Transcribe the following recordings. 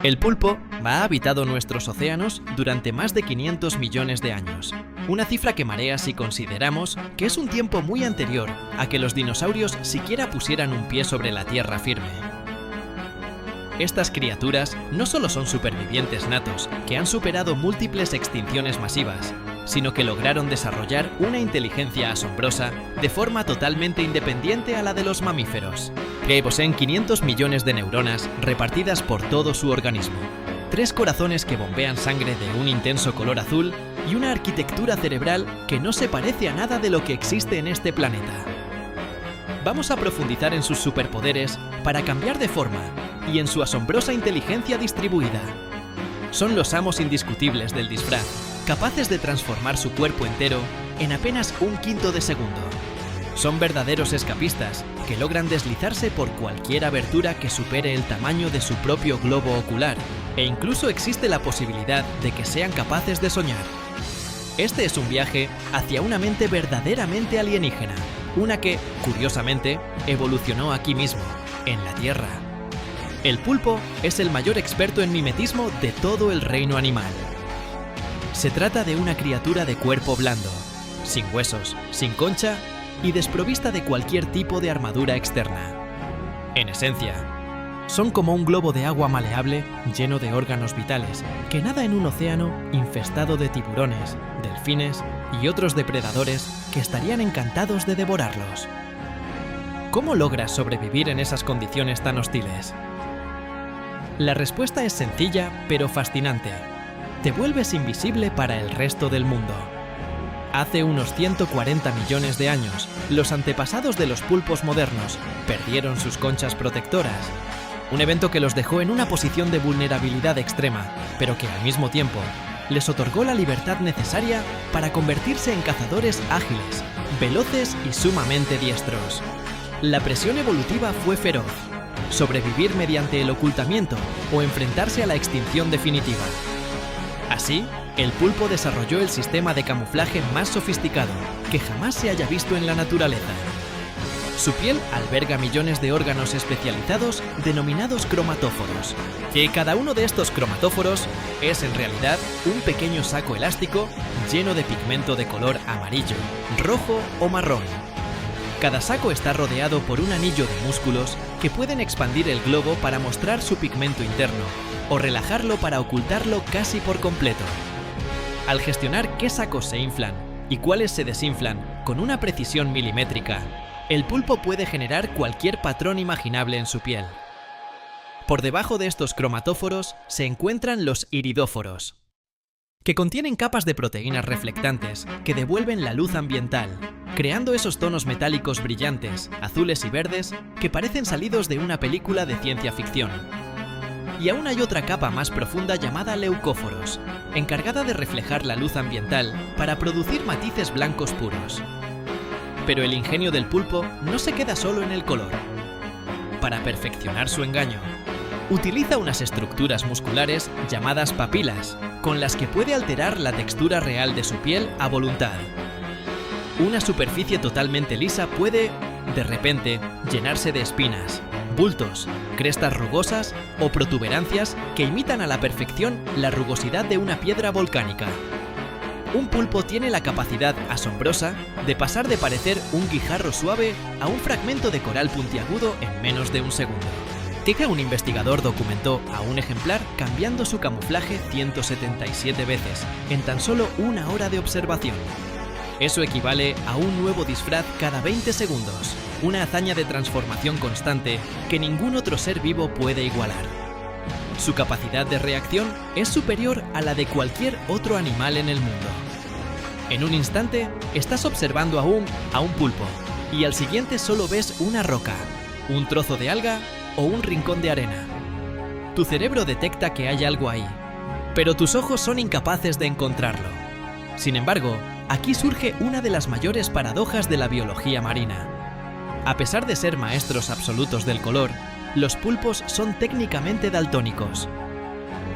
El pulpo ha habitado nuestros océanos durante más de 500 millones de años, una cifra que marea si consideramos que es un tiempo muy anterior a que los dinosaurios siquiera pusieran un pie sobre la tierra firme. Estas criaturas no solo son supervivientes natos que han superado múltiples extinciones masivas, sino que lograron desarrollar una inteligencia asombrosa de forma totalmente independiente a la de los mamíferos. Que poseen 500 millones de neuronas repartidas por todo su organismo, 3 corazones que bombean sangre de un intenso color azul y una arquitectura cerebral que no se parece a nada de lo que existe en este planeta. Vamos a profundizar en sus superpoderes para cambiar de forma y en su asombrosa inteligencia distribuida. Son los amos indiscutibles del disfraz, capaces de transformar su cuerpo entero en apenas un quinto de segundo. Son verdaderos escapistas que logran deslizarse por cualquier abertura que supere el tamaño de su propio globo ocular, e incluso existe la posibilidad de que sean capaces de soñar. Este es un viaje hacia una mente verdaderamente alienígena, una que, curiosamente, evolucionó aquí mismo, en la Tierra. El pulpo es el mayor experto en mimetismo de todo el reino animal. Se trata de una criatura de cuerpo blando, sin huesos, sin concha y desprovista de cualquier tipo de armadura externa. En esencia, son como un globo de agua maleable lleno de órganos vitales que nada en un océano infestado de tiburones, delfines y otros depredadores que estarían encantados de devorarlos. ¿Cómo logras sobrevivir en esas condiciones tan hostiles? La respuesta es sencilla pero fascinante. Te vuelves invisible para el resto del mundo. Hace unos 140 millones de años, los antepasados de los pulpos modernos perdieron sus conchas protectoras, un evento que los dejó en una posición de vulnerabilidad extrema, pero que al mismo tiempo les otorgó la libertad necesaria para convertirse en cazadores ágiles, veloces y sumamente diestros. La presión evolutiva fue feroz: sobrevivir mediante el ocultamiento o enfrentarse a la extinción definitiva. Así, el pulpo desarrolló el sistema de camuflaje más sofisticado que jamás se haya visto en la naturaleza. Su piel alberga millones de órganos especializados denominados cromatóforos, que cada uno de estos cromatóforos es en realidad un pequeño saco elástico lleno de pigmento de color amarillo, rojo o marrón. Cada saco está rodeado por un anillo de músculos que pueden expandir el globo para mostrar su pigmento interno o relajarlo para ocultarlo casi por completo. Al gestionar qué sacos se inflan y cuáles se desinflan con una precisión milimétrica, el pulpo puede generar cualquier patrón imaginable en su piel. Por debajo de estos cromatóforos se encuentran los iridóforos, que contienen capas de proteínas reflectantes que devuelven la luz ambiental, creando esos tonos metálicos brillantes, azules y verdes, que parecen salidos de una película de ciencia ficción. Y aún hay otra capa más profunda llamada leucóforos, encargada de reflejar la luz ambiental para producir matices blancos puros. Pero el ingenio del pulpo no se queda solo en el color. Para perfeccionar su engaño, utiliza unas estructuras musculares llamadas papilas, con las que puede alterar la textura real de su piel a voluntad. Una superficie totalmente lisa puede, de repente, llenarse de espinas, bultos, crestas rugosas o protuberancias que imitan a la perfección la rugosidad de una piedra volcánica. Un pulpo tiene la capacidad asombrosa de pasar de parecer un guijarro suave a un fragmento de coral puntiagudo en menos de un segundo. Un investigador documentó a un ejemplar cambiando su camuflaje 177 veces en tan solo una hora de observación. Eso equivale a un nuevo disfraz cada 20 segundos, una hazaña de transformación constante que ningún otro ser vivo puede igualar. Su capacidad de reacción es superior a la de cualquier otro animal en el mundo. En un instante, estás observando a un pulpo, y al siguiente solo ves una roca, un trozo de alga o un rincón de arena. Tu cerebro detecta que hay algo ahí, pero tus ojos son incapaces de encontrarlo. Sin embargo, aquí surge una de las mayores paradojas de la biología marina. A pesar de ser maestros absolutos del color, los pulpos son técnicamente daltónicos.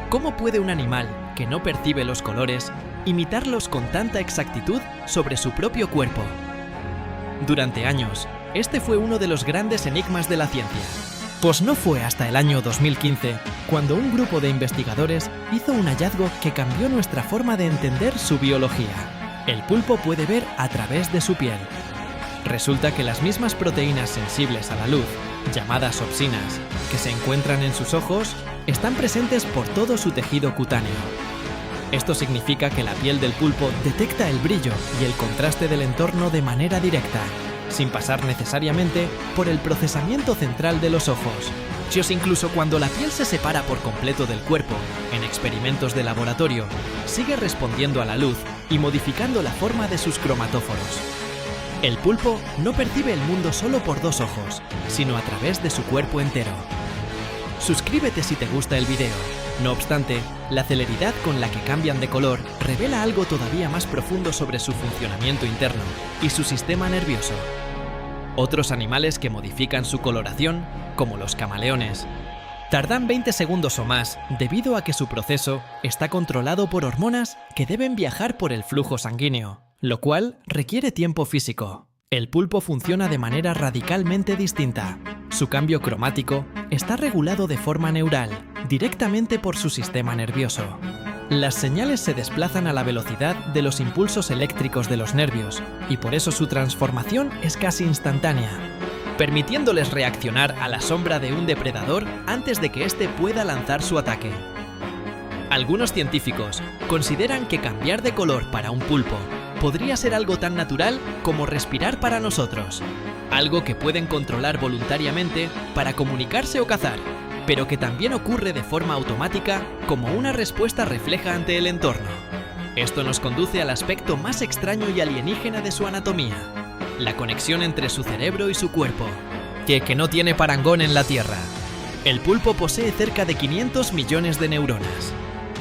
¿Cómo puede un animal que no percibe los colores imitarlos con tanta exactitud sobre su propio cuerpo? Durante años, este fue uno de los grandes enigmas de la ciencia. Pues no fue hasta el año 2015 cuando un grupo de investigadores hizo un hallazgo que cambió nuestra forma de entender su biología. El pulpo puede ver a través de su piel. Resulta que las mismas proteínas sensibles a la luz, llamadas opsinas, que se encuentran en sus ojos, están presentes por todo su tejido cutáneo. Esto significa que la piel del pulpo detecta el brillo y el contraste del entorno de manera directa, sin pasar necesariamente por el procesamiento central de los ojos. Incluso cuando la piel se separa por completo del cuerpo, en experimentos de laboratorio, sigue respondiendo a la luz y modificando la forma de sus cromatóforos. El pulpo no percibe el mundo solo por dos ojos, sino a través de su cuerpo entero. Suscríbete si te gusta el video. No obstante, la celeridad con la que cambian de color revela algo todavía más profundo sobre su funcionamiento interno y su sistema nervioso. Otros animales que modifican su coloración, como los camaleones, tardan 20 segundos o más debido a que su proceso está controlado por hormonas que deben viajar por el flujo sanguíneo, lo cual requiere tiempo físico. El pulpo funciona de manera radicalmente distinta. Su cambio cromático está regulado de forma neural, directamente por su sistema nervioso. Las señales se desplazan a la velocidad de los impulsos eléctricos de los nervios, y por eso su transformación es casi instantánea, permitiéndoles reaccionar a la sombra de un depredador antes de que éste pueda lanzar su ataque. Algunos científicos consideran que cambiar de color para un pulpo podría ser algo tan natural como respirar para nosotros, algo que pueden controlar voluntariamente para comunicarse o cazar, pero que también ocurre de forma automática como una respuesta refleja ante el entorno. Esto nos conduce al aspecto más extraño y alienígena de su anatomía, la conexión entre su cerebro y su cuerpo, que no tiene parangón en la Tierra. El pulpo posee cerca de 500 millones de neuronas.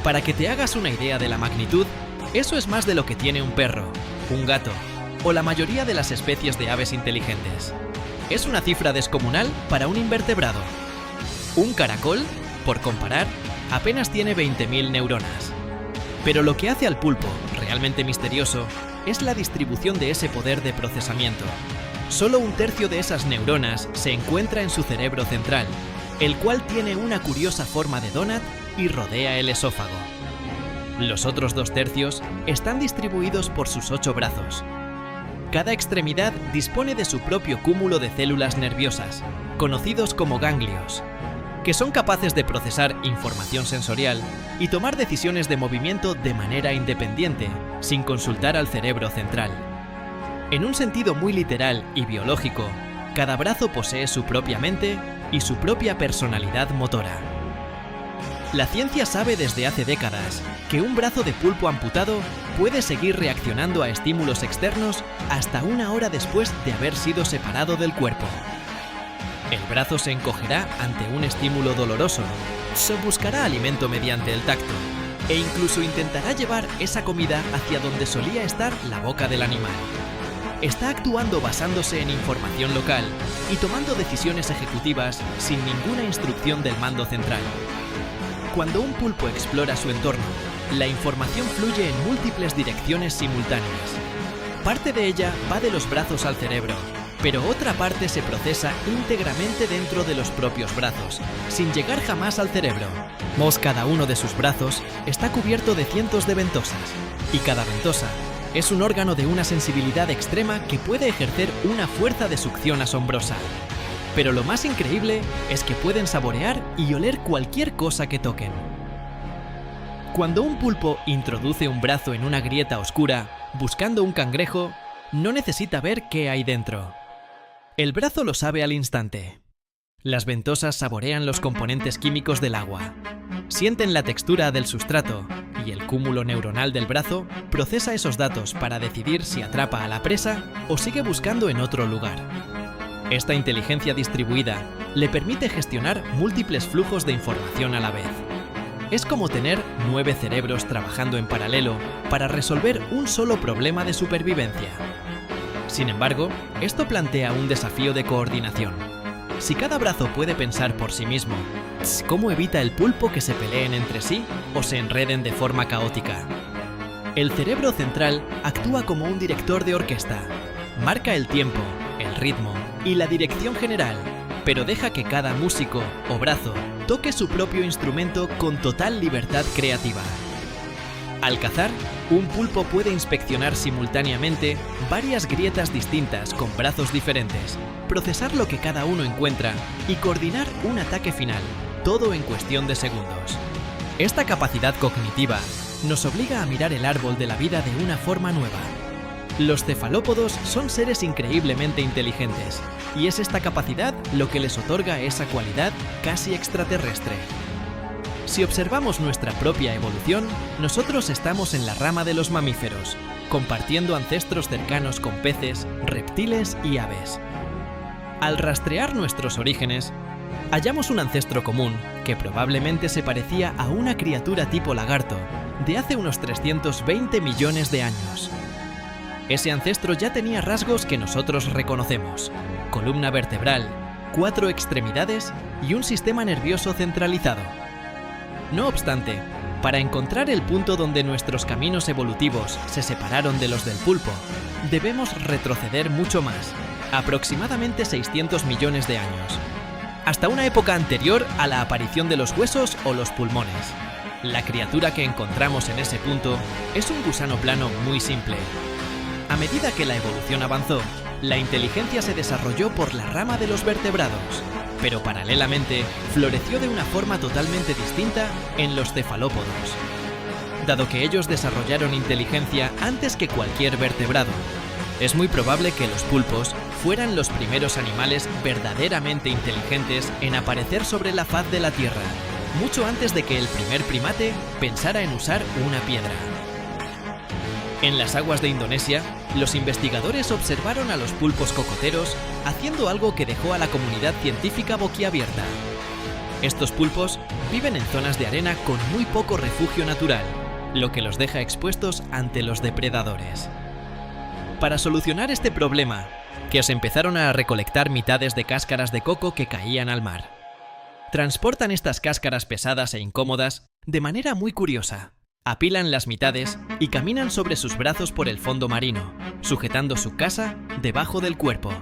Para que te hagas una idea de la magnitud, eso es más de lo que tiene un perro, un gato o la mayoría de las especies de aves inteligentes. Es una cifra descomunal para un invertebrado. Un caracol, por comparar, apenas tiene 20.000 neuronas. Pero lo que hace al pulpo realmente misterioso es la distribución de ese poder de procesamiento. Solo un tercio de esas neuronas se encuentra en su cerebro central, el cual tiene una curiosa forma de donut y rodea el esófago. Los otros 2 tercios están distribuidos por sus 8 brazos. Cada extremidad dispone de su propio cúmulo de células nerviosas, conocidos como ganglios, que son capaces de procesar información sensorial y tomar decisiones de movimiento de manera independiente, sin consultar al cerebro central. En un sentido muy literal y biológico, cada brazo posee su propia mente y su propia personalidad motora. La ciencia sabe desde hace décadas que un brazo de pulpo amputado puede seguir reaccionando a estímulos externos hasta 1 hora después de haber sido separado del cuerpo. El brazo se encogerá ante un estímulo doloroso, se buscará alimento mediante el tacto e incluso intentará llevar esa comida hacia donde solía estar la boca del animal. Está actuando basándose en información local y tomando decisiones ejecutivas sin ninguna instrucción del mando central. Cuando un pulpo explora su entorno, la información fluye en múltiples direcciones simultáneas. Parte de ella va de los brazos al cerebro, pero otra parte se procesa íntegramente dentro de los propios brazos, sin llegar jamás al cerebro. Cada uno de sus brazos está cubierto de cientos de ventosas, y cada ventosa es un órgano de una sensibilidad extrema que puede ejercer una fuerza de succión asombrosa. Pero lo más increíble es que pueden saborear y oler cualquier cosa que toquen. Cuando un pulpo introduce un brazo en una grieta oscura, buscando un cangrejo, no necesita ver qué hay dentro. El brazo lo sabe al instante. Las ventosas saborean los componentes químicos del agua, sienten la textura del sustrato y el cúmulo neuronal del brazo procesa esos datos para decidir si atrapa a la presa o sigue buscando en otro lugar. Esta inteligencia distribuida le permite gestionar múltiples flujos de información a la vez. Es como tener 9 cerebros trabajando en paralelo para resolver un solo problema de supervivencia. Sin embargo, esto plantea un desafío de coordinación. Si cada brazo puede pensar por sí mismo, ¿cómo evita el pulpo que se peleen entre sí o se enreden de forma caótica? El cerebro central actúa como un director de orquesta. Marca el tiempo, el ritmo y la dirección general, pero deja que cada músico o brazo toque su propio instrumento con total libertad creativa. Al cazar, un pulpo puede inspeccionar simultáneamente varias grietas distintas con brazos diferentes, procesar lo que cada uno encuentra y coordinar un ataque final, todo en cuestión de segundos. Esta capacidad cognitiva nos obliga a mirar el árbol de la vida de una forma nueva. Los cefalópodos son seres increíblemente inteligentes, y es esta capacidad lo que les otorga esa cualidad casi extraterrestre. Si observamos nuestra propia evolución, nosotros estamos en la rama de los mamíferos, compartiendo ancestros cercanos con peces, reptiles y aves. Al rastrear nuestros orígenes, hallamos un ancestro común que probablemente se parecía a una criatura tipo lagarto de hace unos 320 millones de años. Ese ancestro ya tenía rasgos que nosotros reconocemos: columna vertebral, 4 extremidades y un sistema nervioso centralizado. No obstante, para encontrar el punto donde nuestros caminos evolutivos se separaron de los del pulpo, debemos retroceder mucho más, aproximadamente 600 millones de años, hasta una época anterior a la aparición de los huesos o los pulmones. La criatura que encontramos en ese punto es un gusano plano muy simple. A medida que la evolución avanzó, la inteligencia se desarrolló por la rama de los vertebrados, pero paralelamente floreció de una forma totalmente distinta en los cefalópodos. Dado que ellos desarrollaron inteligencia antes que cualquier vertebrado, es muy probable que los pulpos fueran los primeros animales verdaderamente inteligentes en aparecer sobre la faz de la Tierra, mucho antes de que el primer primate pensara en usar una piedra. En las aguas de Indonesia, los investigadores observaron a los pulpos cocoteros haciendo algo que dejó a la comunidad científica boquiabierta. Estos pulpos viven en zonas de arena con muy poco refugio natural, lo que los deja expuestos ante los depredadores. Para solucionar este problema, que se empezaron a recolectar mitades de cáscaras de coco que caían al mar. Transportan estas cáscaras pesadas e incómodas de manera muy curiosa. Apilan las mitades y caminan sobre sus brazos por el fondo marino, sujetando su casa debajo del cuerpo.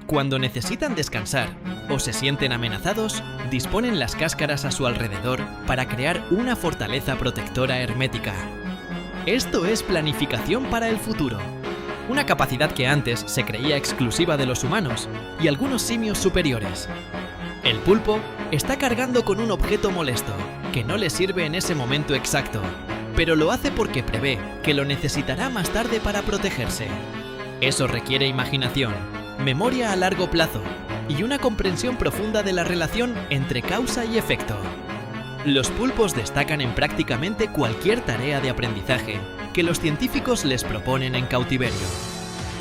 Cuando necesitan descansar o se sienten amenazados, disponen las cáscaras a su alrededor para crear una fortaleza protectora hermética. Esto es planificación para el futuro, una capacidad que antes se creía exclusiva de los humanos y algunos simios superiores. El pulpo está cargando con un objeto molesto, que no le sirve en ese momento exacto, pero lo hace porque prevé que lo necesitará más tarde para protegerse. Eso requiere imaginación, memoria a largo plazo y una comprensión profunda de la relación entre causa y efecto. Los pulpos destacan en prácticamente cualquier tarea de aprendizaje que los científicos les proponen en cautiverio.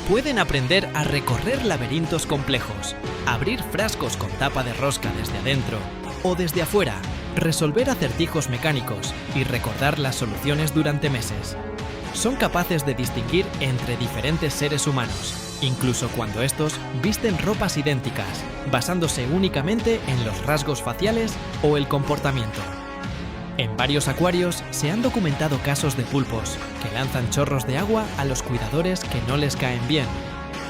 Pueden aprender a recorrer laberintos complejos, abrir frascos con tapa de rosca desde adentro o desde afuera, resolver acertijos mecánicos y recordar las soluciones durante meses. Son capaces de distinguir entre diferentes seres humanos, incluso cuando estos visten ropas idénticas, basándose únicamente en los rasgos faciales o el comportamiento. En varios acuarios se han documentado casos de pulpos que lanzan chorros de agua a los cuidadores que no les caen bien,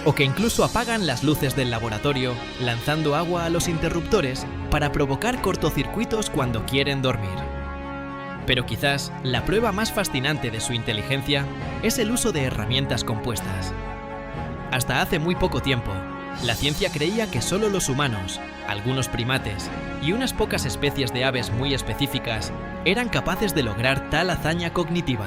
o que incluso apagan las luces del laboratorio lanzando agua a los interruptores para provocar cortocircuitos cuando quieren dormir. Pero quizás la prueba más fascinante de su inteligencia es el uso de herramientas compuestas. Hasta hace muy poco tiempo, la ciencia creía que solo los humanos, algunos primates y unas pocas especies de aves muy específicas eran capaces de lograr tal hazaña cognitiva.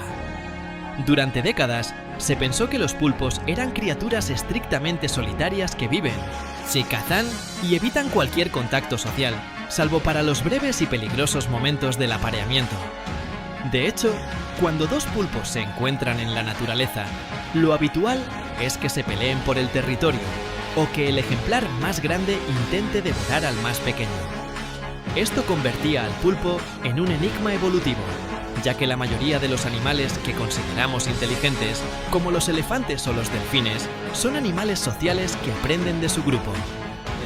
Durante décadas, se pensó que los pulpos eran criaturas estrictamente solitarias que viven, se cazan y evitan cualquier contacto social, salvo para los breves y peligrosos momentos del apareamiento. De hecho, cuando dos pulpos se encuentran en la naturaleza, lo habitual es que se peleen por el territorio o que el ejemplar más grande intente devorar al más pequeño. Esto convertía al pulpo en un enigma evolutivo, ya que la mayoría de los animales que consideramos inteligentes, como los elefantes o los delfines, son animales sociales que aprenden de su grupo.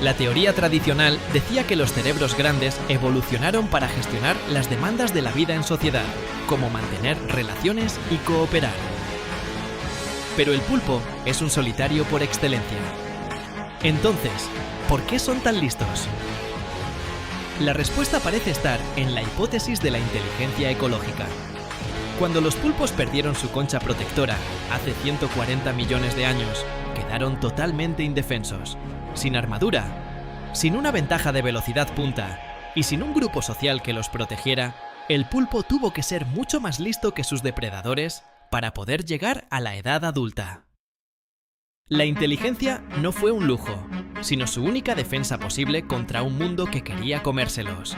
La teoría tradicional decía que los cerebros grandes evolucionaron para gestionar las demandas de la vida en sociedad, como mantener relaciones y cooperar. Pero el pulpo es un solitario por excelencia. Entonces, ¿Por qué son tan listos? La respuesta parece estar en la hipótesis de la inteligencia ecológica. Cuando los pulpos perdieron su concha protectora hace 140 millones de años, quedaron totalmente indefensos, sin armadura, sin una ventaja de velocidad punta y sin un grupo social que los protegiera. El pulpo tuvo que ser mucho más listo que sus depredadores para poder llegar a la edad adulta. La inteligencia no fue un lujo, sino su única defensa posible contra un mundo que quería comérselos.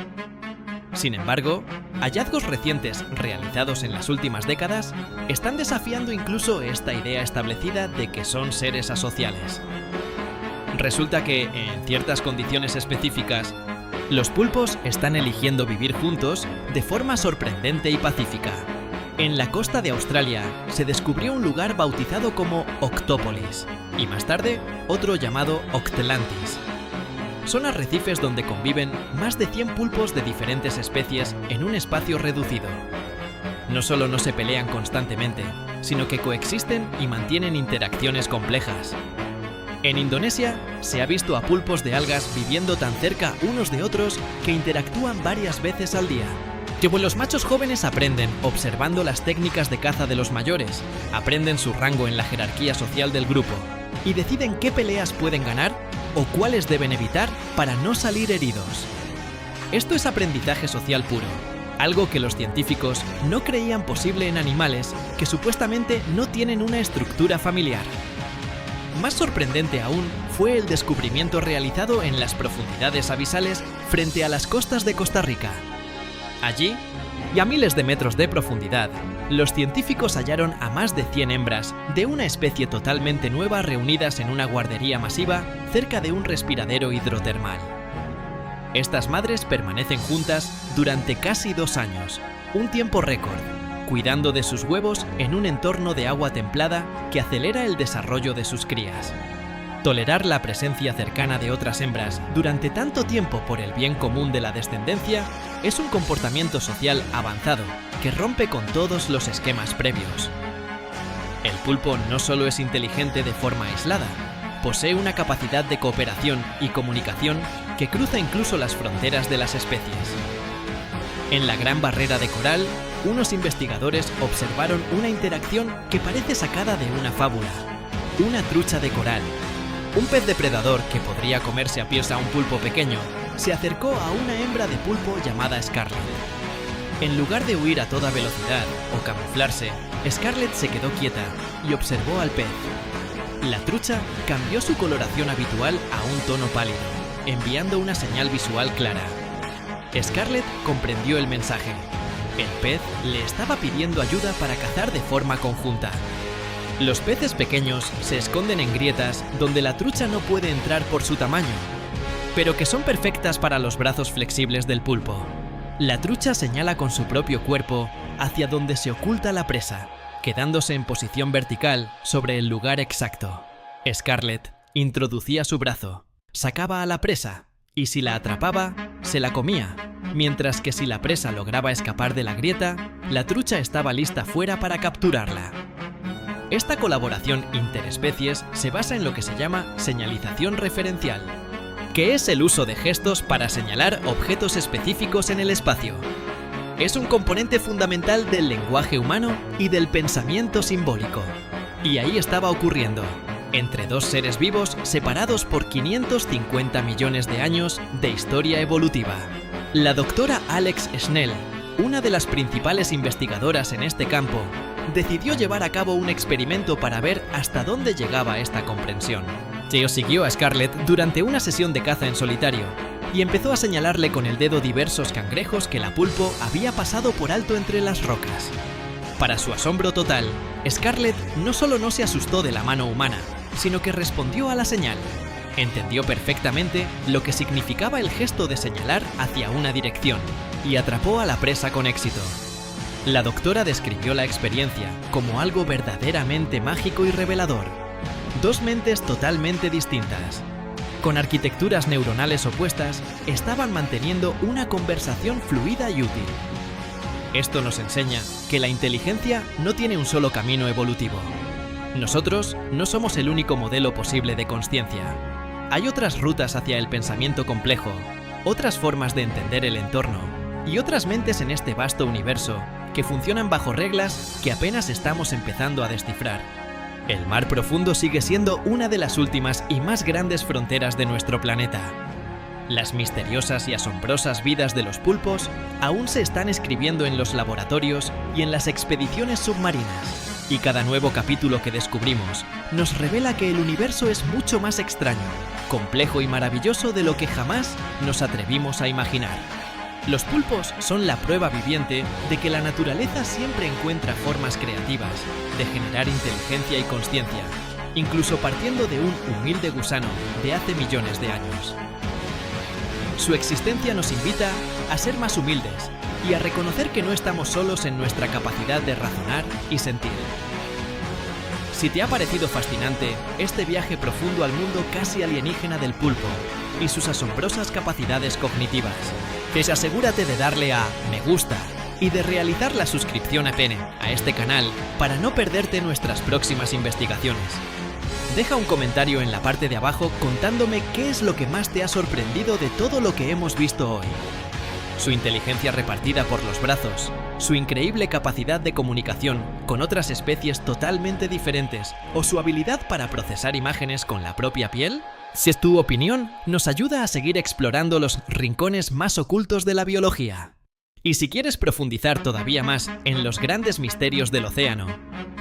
Sin embargo, hallazgos recientes realizados en las últimas décadas están desafiando incluso esta idea establecida de que son seres asociales. Resulta que, en ciertas condiciones específicas, los pulpos están eligiendo vivir juntos de forma sorprendente y pacífica. En la costa de Australia se descubrió un lugar bautizado como Octópolis y más tarde otro llamado Octlantis. Son arrecifes donde conviven más de 100 pulpos de diferentes especies en un espacio reducido. No solo no se pelean constantemente, sino que coexisten y mantienen interacciones complejas. En Indonesia se ha visto a pulpos de algas viviendo tan cerca unos de otros que interactúan varias veces al día. Que los machos jóvenes aprenden observando las técnicas de caza de los mayores, aprenden su rango en la jerarquía social del grupo y deciden qué peleas pueden ganar o cuáles deben evitar para no salir heridos. Esto es aprendizaje social puro, algo que los científicos no creían posible en animales que supuestamente no tienen una estructura familiar. Más sorprendente aún fue el descubrimiento realizado en las profundidades abisales frente a las costas de Costa Rica. Allí, y a miles de metros de profundidad, los científicos hallaron a más de 100 hembras de una especie totalmente nueva reunidas en una guardería masiva cerca de un respiradero hidrotermal. Estas madres permanecen juntas durante casi 2 años, un tiempo récord, cuidando de sus huevos en un entorno de agua templada que acelera el desarrollo de sus crías. Tolerar la presencia cercana de otras hembras durante tanto tiempo por el bien común de la descendencia es un comportamiento social avanzado que rompe con todos los esquemas previos. El pulpo no solo es inteligente de forma aislada, posee una capacidad de cooperación y comunicación que cruza incluso las fronteras de las especies. En la Gran Barrera de Coral, unos investigadores observaron una interacción que parece sacada de una fábula: una trucha de coral. Un pez depredador que podría comerse a pies a un pulpo pequeño se acercó a una hembra de pulpo llamada Scarlett. En lugar de huir a toda velocidad o camuflarse, Scarlett se quedó quieta y observó al pez. La trucha cambió su coloración habitual a un tono pálido, enviando una señal visual clara. Scarlett comprendió el mensaje. El pez le estaba pidiendo ayuda para cazar de forma conjunta. Los peces pequeños se esconden en grietas donde la trucha no puede entrar por su tamaño, pero que son perfectas para los brazos flexibles del pulpo. La trucha señala con su propio cuerpo hacia donde se oculta la presa, quedándose en posición vertical sobre el lugar exacto. Scarlett introducía su brazo, sacaba a la presa y si la atrapaba, se la comía, mientras que si la presa lograba escapar de la grieta, la trucha estaba lista fuera para capturarla. Esta colaboración interespecies se basa en lo que se llama señalización referencial, que es el uso de gestos para señalar objetos específicos en el espacio. Es un componente fundamental del lenguaje humano y del pensamiento simbólico. Y ahí estaba ocurriendo, entre dos seres vivos separados por 550 millones de años de historia evolutiva. La doctora Alex Schnell, una de las principales investigadoras en este campo, decidió llevar a cabo un experimento para ver hasta dónde llegaba esta comprensión. Theo siguió a Scarlett durante una sesión de caza en solitario y empezó a señalarle con el dedo diversos cangrejos que la pulpo había pasado por alto entre las rocas. Para su asombro total, Scarlett no solo no se asustó de la mano humana, sino que respondió a la señal. Entendió perfectamente lo que significaba el gesto de señalar hacia una dirección y atrapó a la presa con éxito. La doctora describió la experiencia como algo verdaderamente mágico y revelador. Dos mentes totalmente distintas, con arquitecturas neuronales opuestas, estaban manteniendo una conversación fluida y útil. Esto nos enseña que la inteligencia no tiene un solo camino evolutivo. Nosotros no somos el único modelo posible de consciencia. Hay otras rutas hacia el pensamiento complejo, otras formas de entender el entorno y otras mentes en este vasto universo que funcionan bajo reglas que apenas estamos empezando a descifrar. El mar profundo sigue siendo una de las últimas y más grandes fronteras de nuestro planeta. Las misteriosas y asombrosas vidas de los pulpos aún se están escribiendo en los laboratorios y en las expediciones submarinas. Y cada nuevo capítulo que descubrimos nos revela que el universo es mucho más extraño, complejo y maravilloso de lo que jamás nos atrevimos a imaginar. Los pulpos son la prueba viviente de que la naturaleza siempre encuentra formas creativas de generar inteligencia y consciencia, incluso partiendo de un humilde gusano de hace millones de años. Su existencia nos invita a ser más humildes y a reconocer que no estamos solos en nuestra capacidad de razonar y sentir. Si te ha parecido fascinante este viaje profundo al mundo casi alienígena del pulpo y sus asombrosas capacidades cognitivas, pues asegúrate de darle a me gusta y de realizar la suscripción a este canal para no perderte nuestras próximas investigaciones. Deja un comentario en la parte de abajo contándome qué es lo que más te ha sorprendido de todo lo que hemos visto hoy. Su inteligencia repartida por los brazos, su increíble capacidad de comunicación con otras especies totalmente diferentes o su habilidad para procesar imágenes con la propia piel. Si es tu opinión, nos ayuda a seguir explorando los rincones más ocultos de la biología. Y si quieres profundizar todavía más en los grandes misterios del océano,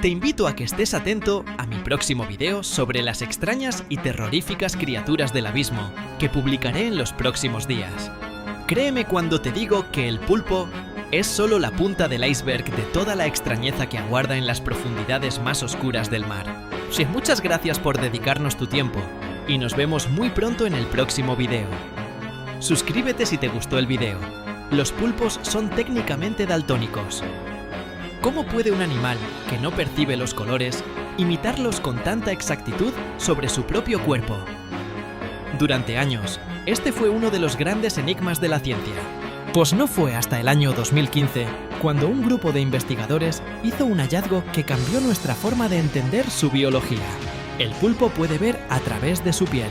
te invito a que estés atento a mi próximo video sobre las extrañas y terroríficas criaturas del abismo que publicaré en los próximos días. Créeme cuando te digo que el pulpo es solo la punta del iceberg de toda la extrañeza que aguarda en las profundidades más oscuras del mar. Sí, muchas gracias por dedicarnos tu tiempo y nos vemos muy pronto en el próximo video. Suscríbete si te gustó el video. Los pulpos son técnicamente daltónicos. ¿Cómo puede un animal que no percibe los colores imitarlos con tanta exactitud sobre su propio cuerpo? Durante años, este fue uno de los grandes enigmas de la ciencia. Pues no fue hasta el año 2015 cuando un grupo de investigadores hizo un hallazgo que cambió nuestra forma de entender su biología. El pulpo puede ver a través de su piel.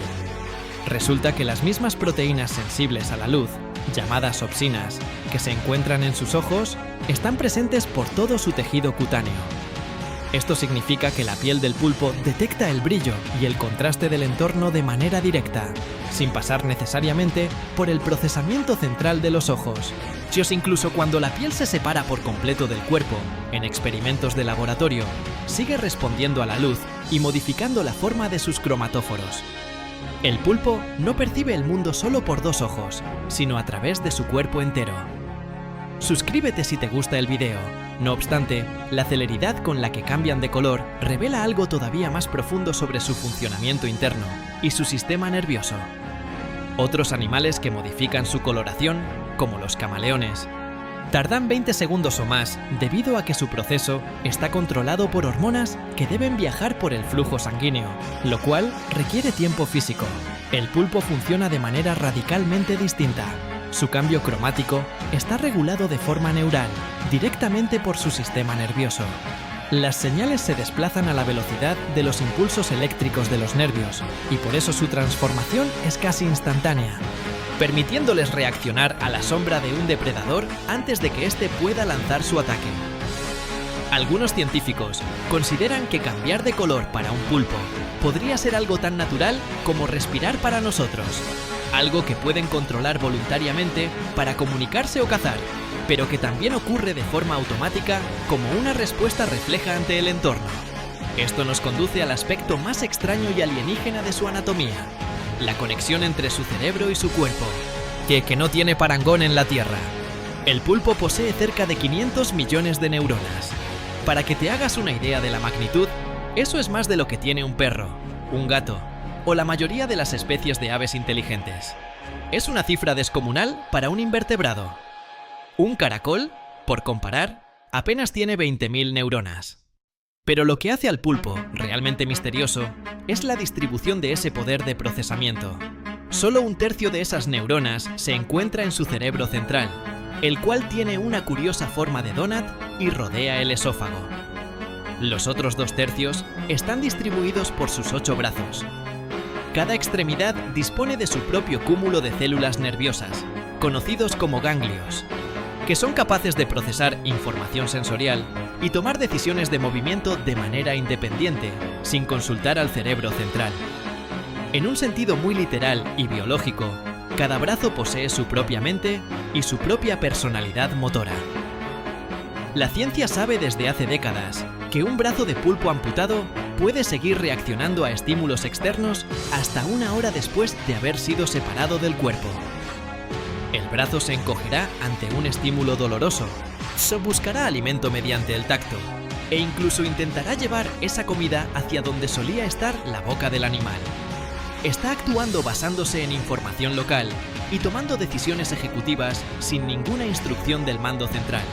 Resulta que las mismas proteínas sensibles a la luz, llamadas opsinas, que se encuentran en sus ojos, están presentes por todo su tejido cutáneo. Esto significa que la piel del pulpo detecta el brillo y el contraste del entorno de manera directa, sin pasar necesariamente por el procesamiento central de los ojos. Incluso cuando la piel se separa por completo del cuerpo, en experimentos de laboratorio, sigue respondiendo a la luz y modificando la forma de sus cromatóforos. El pulpo no percibe el mundo solo por dos ojos, sino a través de su cuerpo entero. Suscríbete si te gusta el video. No obstante, la celeridad con la que cambian de color revela algo todavía más profundo sobre su funcionamiento interno y su sistema nervioso. Otros animales que modifican su coloración, como los camaleones, tardan 20 segundos o más debido a que su proceso está controlado por hormonas que deben viajar por el flujo sanguíneo, lo cual requiere tiempo físico. El pulpo funciona de manera radicalmente distinta. Su cambio cromático está regulado de forma neural, directamente por su sistema nervioso. Las señales se desplazan a la velocidad de los impulsos eléctricos de los nervios, y por eso su transformación es casi instantánea, permitiéndoles reaccionar a la sombra de un depredador antes de que éste pueda lanzar su ataque. Algunos científicos consideran que cambiar de color para un pulpo podría ser algo tan natural como respirar para nosotros, algo que pueden controlar voluntariamente para comunicarse o cazar, pero que también ocurre de forma automática como una respuesta refleja ante el entorno. Esto nos conduce al aspecto más extraño y alienígena de su anatomía, la conexión entre su cerebro y su cuerpo, que no tiene parangón en la Tierra. El pulpo posee cerca de 500 millones de neuronas. Para que te hagas una idea de la magnitud, eso es más de lo que tiene un perro, un gato o la mayoría de las especies de aves inteligentes. Es una cifra descomunal para un invertebrado. Un caracol, por comparar, apenas tiene 20.000 neuronas. Pero lo que hace al pulpo realmente misterioso es la distribución de ese poder de procesamiento. Solo un tercio de esas neuronas se encuentra en su cerebro central, el cual tiene una curiosa forma de donut y rodea el esófago. Los otros 2 tercios están distribuidos por sus 8 brazos. Cada extremidad dispone de su propio cúmulo de células nerviosas, conocidos como ganglios, que son capaces de procesar información sensorial y tomar decisiones de movimiento de manera independiente, sin consultar al cerebro central. En un sentido muy literal y biológico, cada brazo posee su propia mente y su propia personalidad motora. La ciencia sabe desde hace décadas que un brazo de pulpo amputado puede seguir reaccionando a estímulos externos hasta una hora después de haber sido separado del cuerpo. El brazo se encogerá ante un estímulo doloroso, se buscará alimento mediante el tacto e incluso intentará llevar esa comida hacia donde solía estar la boca del animal. Está actuando basándose en información local y tomando decisiones ejecutivas sin ninguna instrucción del mando central.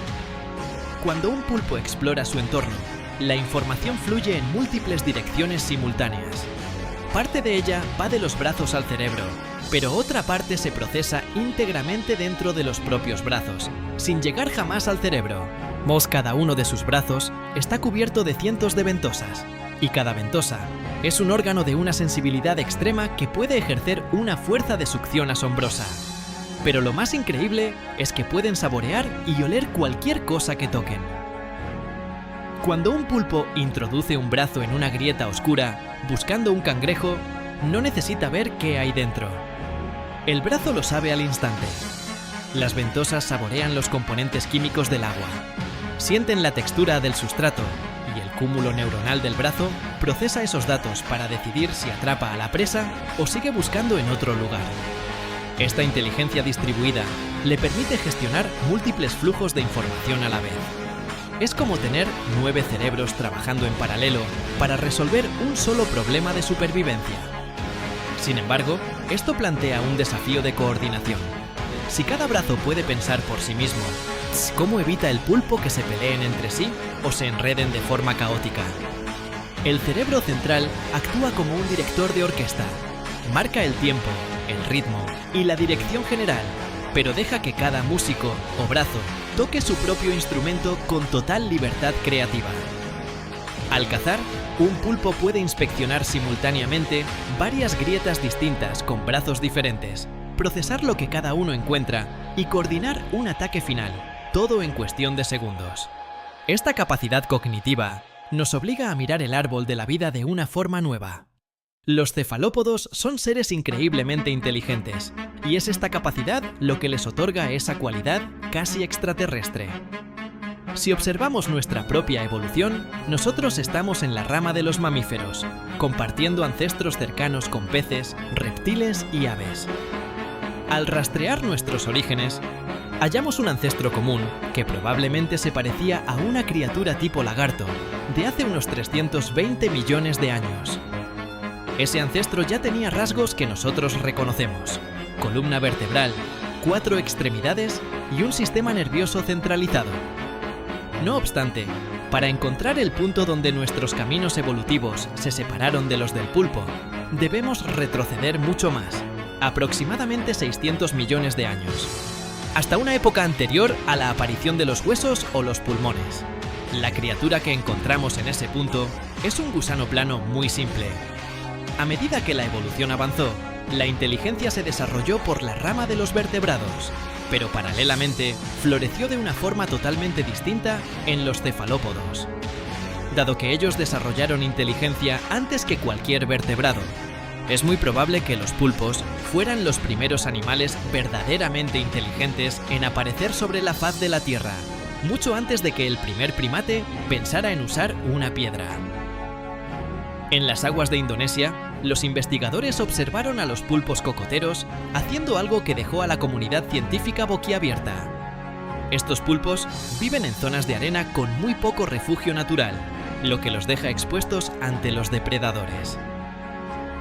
Cuando un pulpo explora su entorno, la información fluye en múltiples direcciones simultáneas. Parte de ella va de los brazos al cerebro, pero otra parte se procesa íntegramente dentro de los propios brazos, sin llegar jamás al cerebro. Cada uno de sus brazos está cubierto de cientos de ventosas, y cada ventosa es un órgano de una sensibilidad extrema que puede ejercer una fuerza de succión asombrosa. Pero lo más increíble es que pueden saborear y oler cualquier cosa que toquen. Cuando un pulpo introduce un brazo en una grieta oscura buscando un cangrejo, no necesita ver qué hay dentro. El brazo lo sabe al instante. Las ventosas saborean los componentes químicos del agua, sienten la textura del sustrato y el cúmulo neuronal del brazo procesa esos datos para decidir si atrapa a la presa o sigue buscando en otro lugar. Esta inteligencia distribuida le permite gestionar múltiples flujos de información a la vez. Es como tener 9 cerebros trabajando en paralelo para resolver un solo problema de supervivencia. Sin embargo, esto plantea un desafío de coordinación. Si cada brazo puede pensar por sí mismo, ¿cómo evita el pulpo que se peleen entre sí o se enreden de forma caótica? El cerebro central actúa como un director de orquesta. Marca el tiempo, el ritmo y la dirección general, pero deja que cada músico o brazo toque su propio instrumento con total libertad creativa. Al cazar, un pulpo puede inspeccionar simultáneamente varias grietas distintas con brazos diferentes, procesar lo que cada uno encuentra y coordinar un ataque final, todo en cuestión de segundos. Esta capacidad cognitiva nos obliga a mirar el árbol de la vida de una forma nueva. Los cefalópodos son seres increíblemente inteligentes, y es esta capacidad lo que les otorga esa cualidad casi extraterrestre. Si observamos nuestra propia evolución, nosotros estamos en la rama de los mamíferos, compartiendo ancestros cercanos con peces, reptiles y aves. Al rastrear nuestros orígenes, hallamos un ancestro común que probablemente se parecía a una criatura tipo lagarto de hace unos 320 millones de años. Ese ancestro ya tenía rasgos que nosotros reconocemos: columna vertebral, 4 extremidades y un sistema nervioso centralizado. No obstante, para encontrar el punto donde nuestros caminos evolutivos se separaron de los del pulpo, debemos retroceder mucho más, aproximadamente 600 millones de años, hasta una época anterior a la aparición de los huesos o los pulmones. La criatura que encontramos en ese punto es un gusano plano muy simple. A medida que la evolución avanzó, la inteligencia se desarrolló por la rama de los vertebrados, pero paralelamente floreció de una forma totalmente distinta en los cefalópodos. Dado que ellos desarrollaron inteligencia antes que cualquier vertebrado, es muy probable que los pulpos fueran los primeros animales verdaderamente inteligentes en aparecer sobre la faz de la Tierra, mucho antes de que el primer primate pensara en usar una piedra. En las aguas de Indonesia, los investigadores observaron a los pulpos cocoteros haciendo algo que dejó a la comunidad científica boquiabierta. Estos pulpos viven en zonas de arena con muy poco refugio natural, lo que los deja expuestos ante los depredadores.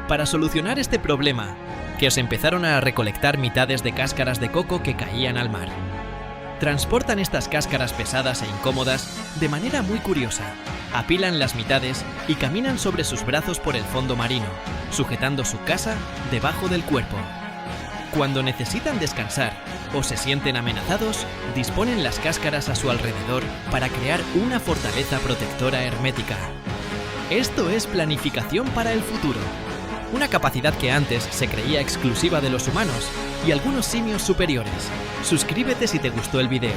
Para solucionar este problema, que se empezaron a recolectar mitades de cáscaras de coco que caían al mar. Transportan estas cáscaras pesadas e incómodas de manera muy curiosa. Apilan las mitades y caminan sobre sus brazos por el fondo marino, sujetando su casa debajo del cuerpo. Cuando necesitan descansar o se sienten amenazados, disponen las cáscaras a su alrededor para crear una fortaleza protectora hermética. Esto es planificación para el futuro. una capacidad que antes se creía exclusiva de los humanos y algunos simios superiores. Suscríbete si te gustó el vídeo.